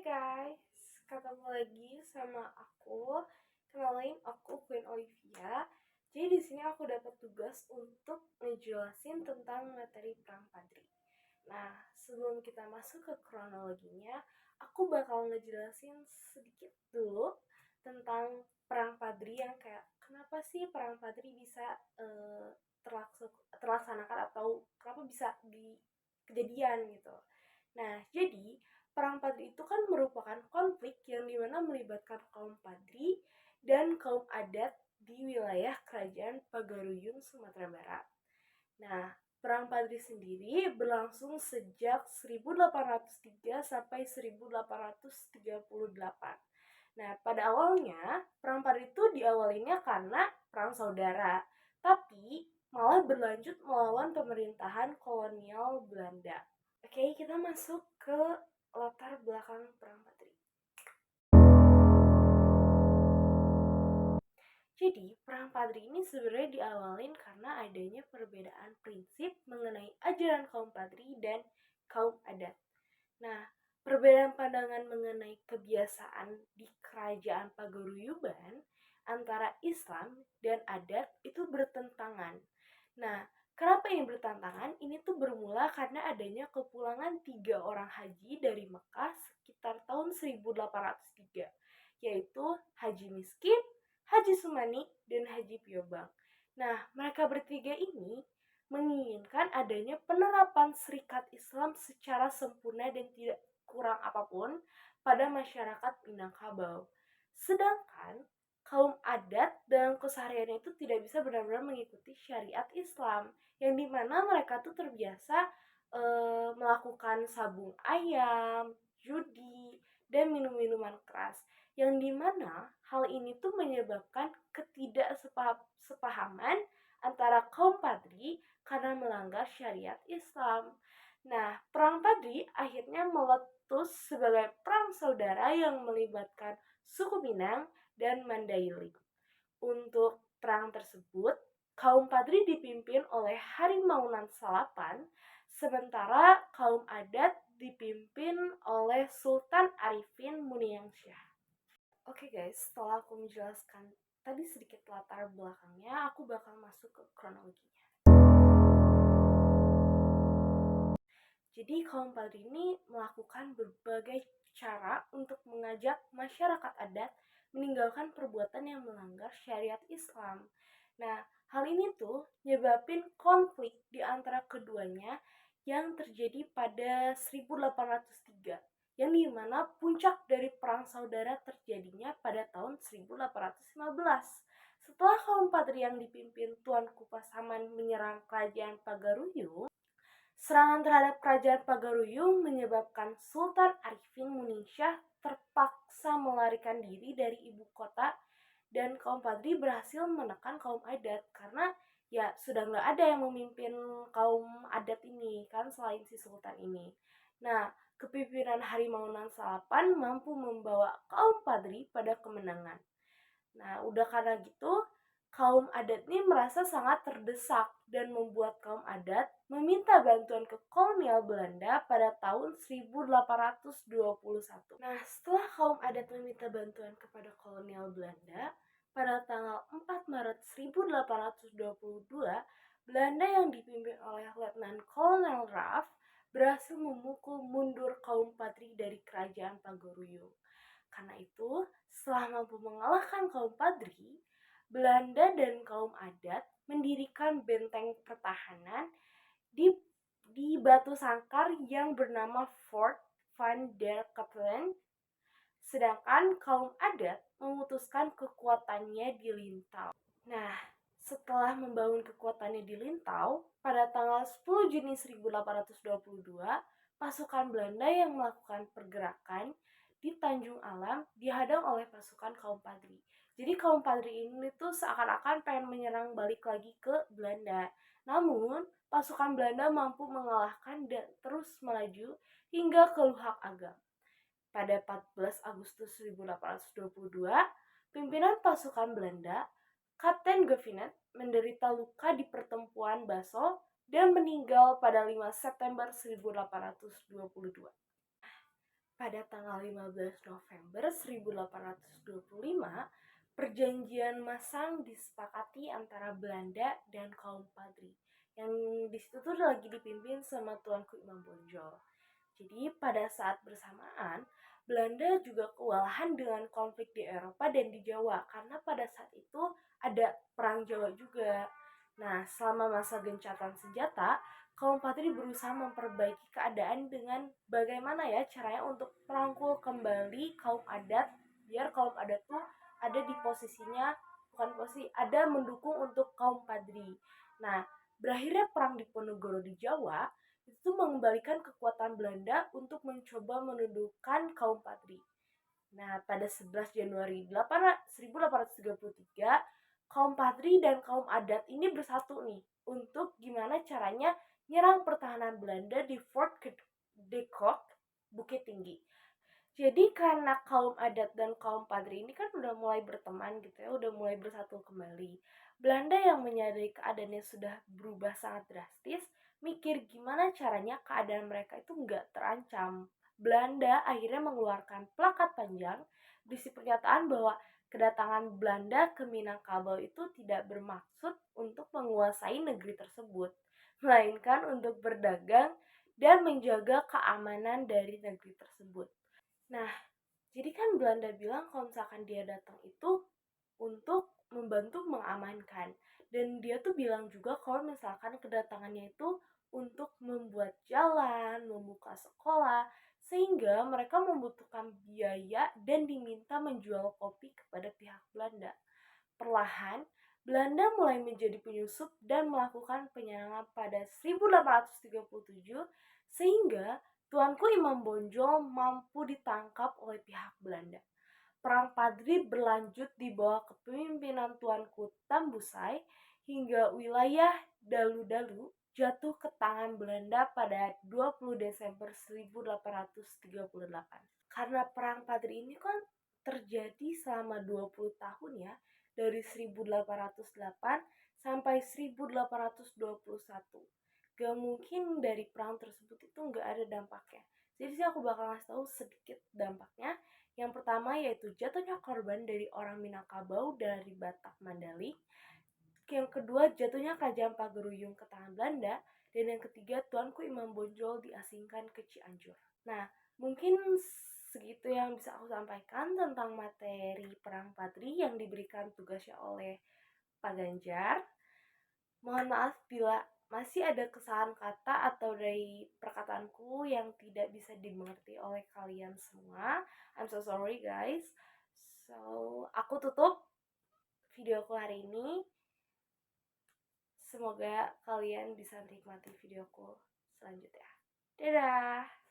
Guys, ketemu lagi sama aku. Kenalin, aku Queen Olivia. Jadi di sini aku dapat tugas untuk ngejelasin tentang materi Perang Padri. Nah, sebelum kita masuk ke kronologinya, aku bakal ngejelasin sedikit dulu tentang Perang Padri yang kayak kenapa sih Perang Padri bisa terlaksanakan atau kenapa bisa di kejadian gitu. Nah, jadi Perang Padri itu kan merupakan konflik yang dimana melibatkan kaum Padri dan kaum adat di wilayah Kerajaan Pagaruyung, Sumatera Barat. Nah, Perang Padri sendiri berlangsung sejak 1803 sampai 1838. Nah, pada awalnya, Perang Padri itu diawalinya karena Perang Saudara, tapi malah berlanjut melawan pemerintahan kolonial Belanda. Oke, kita masuk ke latar belakang Perang Padri. Jadi, Perang Padri ini sebenarnya diawalin karena adanya perbedaan prinsip mengenai ajaran kaum Padri dan kaum adat. Nah, perbedaan pandangan mengenai kebiasaan di kerajaan Pagaruyuban antara Islam dan adat itu bertentangan. Nah, kenapa ini bertentangan? Ini tuh bermula karena adanya kepulangan 3 orang haji dari Mekah sekitar tahun 1803, yaitu Haji Miskin, Haji Sumani, dan Haji Piobang. Nah, mereka bertiga ini menginginkan adanya penerapan Syariat Islam secara sempurna dan tidak kurang apapun pada masyarakat Minangkabau. Sedangkan kaum adat dalam kesehariannya itu tidak bisa benar-benar mengikuti syariat Islam, yang dimana mereka tuh terbiasa melakukan sabung ayam, judi, dan minum-minuman keras, yang dimana hal ini tuh menyebabkan ketidaksepahaman antara kaum Padri karena melanggar syariat Islam. Nah, Perang Padri akhirnya meletus sebagai perang saudara yang melibatkan suku Minang dan Mandailing. Untuk perang tersebut, kaum Padri dipimpin oleh Harimaunan Salapan, sementara kaum adat dipimpin oleh Sultan Arifin Muniangsyah. Oke guys, setelah aku menjelaskan tadi sedikit latar belakangnya, aku bakal masuk ke kronologinya. Jadi kaum Padri ini melakukan berbagai cara untuk mengajak masyarakat adat meninggalkan perbuatan yang melanggar syariat Islam. Nah, hal ini tuh nyebabin konflik di antara keduanya yang terjadi pada 1803, yang dimana puncak dari perang saudara terjadinya pada tahun 1815. Setelah kaum Padri yang dipimpin Tuanku Pasaman menyerang kerajaan Pagaruyung, serangan terhadap kerajaan Pagaruyung menyebabkan Sultan Arifin Muniangsyah terpaksa melarikan diri dari ibu kota, dan kaum Padri berhasil menekan kaum adat karena ya sudah nggak ada yang memimpin kaum adat ini kan selain si Sultan ini. Nah, kepemimpinan Harimaunan Salapan mampu membawa kaum Padri pada kemenangan. Nah, udah karena gitu, kaum adat ini merasa sangat terdesak dan membuat kaum adat meminta bantuan ke kolonial Belanda pada tahun 1821. Nah, setelah kaum adat meminta bantuan kepada kolonial Belanda, pada tanggal 4 Maret 1822, Belanda yang dipimpin oleh Letnan Kolonel Raff berhasil memukul mundur kaum Padri dari kerajaan Pagaruyung. Karena itu, setelah mampu mengalahkan kaum Padri, Belanda dan kaum adat mendirikan benteng pertahanan di batu sangkar yang bernama Fort van der Capellen, sedangkan kaum adat memutuskan kekuatannya di Lintau. Nah, setelah membangun kekuatannya di Lintau, pada tanggal 10 Juni 1822, pasukan Belanda yang melakukan pergerakan di Tanjung Alam dihadang oleh pasukan kaum Padri. Jadi kaum Padri ini tuh seakan-akan pengen menyerang balik lagi ke Belanda. Namun, pasukan Belanda mampu mengalahkan dan terus melaju hingga ke Luhak Agam. Pada 14 Agustus 1822, pimpinan pasukan Belanda, Kapten Govinet, menderita luka di pertempuran Baso dan meninggal pada 5 September 1822. pada tanggal 15 November 1825, perjanjian masang disepakati antara Belanda dan kaum Padri. Yang di situ tuh lagi dipimpin sama Tuanku Imam Bonjol. Jadi pada saat bersamaan, Belanda juga kewalahan dengan konflik di Eropa dan di Jawa karena pada saat itu ada perang Jawa juga. Nah, selama masa gencatan senjata, kaum Patri berusaha memperbaiki keadaan dengan bagaimana ya caranya untuk merangkul kembali kaum adat biar kaum adat tuh ada di posisinya, bukan posisi, ada mendukung untuk kaum Padri. Nah, berakhirnya perang Diponegoro di Jawa itu mengembalikan kekuatan Belanda untuk mencoba menundukkan kaum Padri. Nah, pada 11 Januari 1833, kaum Padri dan kaum adat ini bersatu nih untuk gimana caranya nyerang pertahanan Belanda di Fort de Kock, Bukit Tinggi. Jadi karena kaum adat dan kaum Padri ini kan udah mulai berteman gitu ya, udah mulai bersatu kembali. Belanda yang menyadari keadaannya sudah berubah sangat drastis, mikir gimana caranya keadaan mereka itu nggak terancam. Belanda akhirnya mengeluarkan plakat panjang berisi pernyataan bahwa kedatangan Belanda ke Minangkabau itu tidak bermaksud untuk menguasai negeri tersebut, melainkan untuk berdagang dan menjaga keamanan dari negeri tersebut. Nah, jadi kan Belanda bilang kalau misalkan dia datang itu untuk membantu mengamankan. Dan dia tuh bilang juga kalau misalkan kedatangannya itu untuk membuat jalan, membuka sekolah, sehingga mereka membutuhkan biaya dan diminta menjual kopi kepada pihak Belanda. Perlahan, Belanda mulai menjadi penyusup dan melakukan penyerangan pada 1837 sehingga Tuanku Imam Bonjol mampu ditangkap oleh pihak Belanda. Perang Padri berlanjut di bawah kepemimpinan Tuanku Tambusai hingga wilayah Dalu-Dalu jatuh ke tangan Belanda pada 20 Desember 1838. Karena perang Padri ini kan terjadi selama 20 tahun ya, dari 1808 sampai 1821. Gak mungkin dari perang tersebut itu gak ada dampaknya. Jadi sih aku bakal ngasih tahu sedikit dampaknya. Yang pertama yaitu jatuhnya korban dari orang Minangkabau dari Batak Mandailing. Yang kedua jatuhnya kerajaan Pageruyung ke tangan Belanda. Dan yang ketiga Tuanku Imam Bonjol diasingkan ke Cianjur. Nah, mungkin segitu yang bisa aku sampaikan tentang materi Perang Padri yang diberikan tugasnya oleh Pak Ganjar. Mohon maaf bila masih ada kesalahan kata atau dari perkataanku yang tidak bisa dimengerti oleh kalian semua. I'm so sorry guys. So, aku tutup videoku hari ini. Semoga kalian bisa menikmati videoku selanjutnya. Dadah!